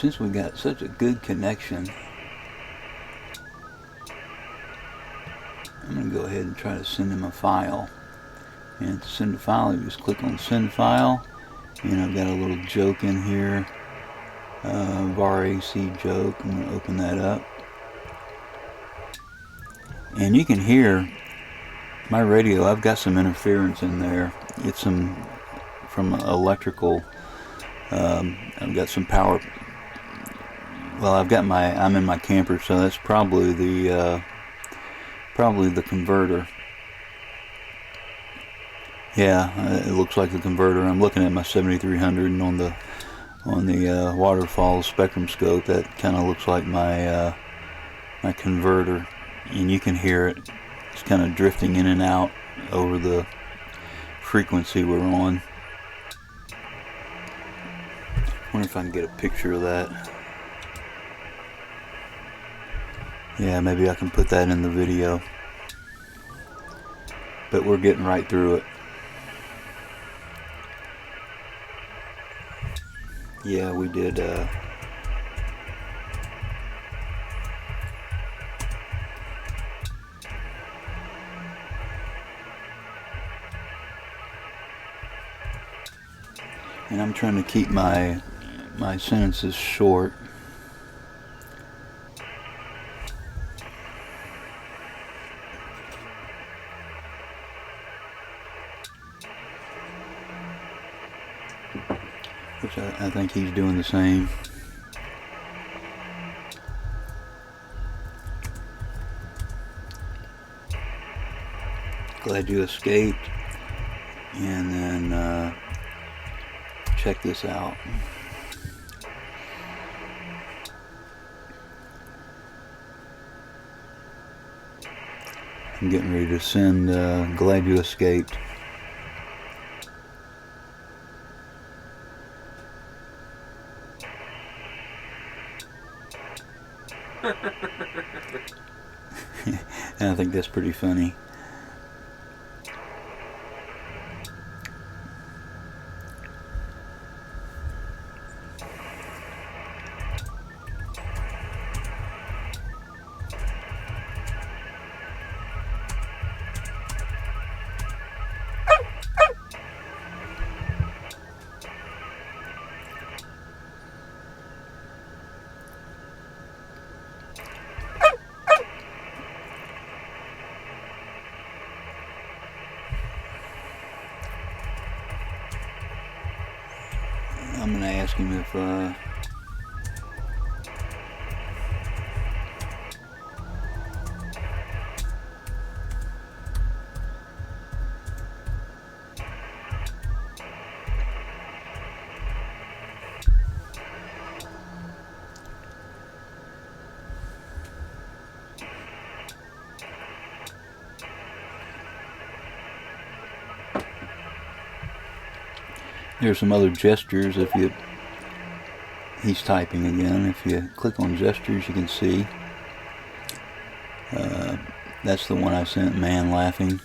since we got such a good connection, I'm going to go ahead and try to send him a file. And to send a file, you just click on Send File. And I've got a little joke in here, VarAC joke. I'm going to open that up. And you can hear my radio. I've got some interference in there. It's some from electrical. I've got some power. Well, I'm in my camper, so that's probably the converter. Yeah, it looks like the converter. I'm looking at my 7300, and on the waterfall spectrum scope, that kind of looks like my my converter, and you can hear it. It's kind of drifting in and out over the frequency we're on. Wonder if I can get a picture of that. Yeah, maybe I can put that in the video. But we're getting right through it. Yeah, we did. And I'm trying to keep my sentences short. Which I think he's doing the same. Glad you escaped. And then check this out. I'm getting ready to send glad you escaped. And I think that's pretty funny. I'm going to ask him if there's some other gestures. If you, he's typing again. If you click on gestures, you can see that's the one I sent, man laughing.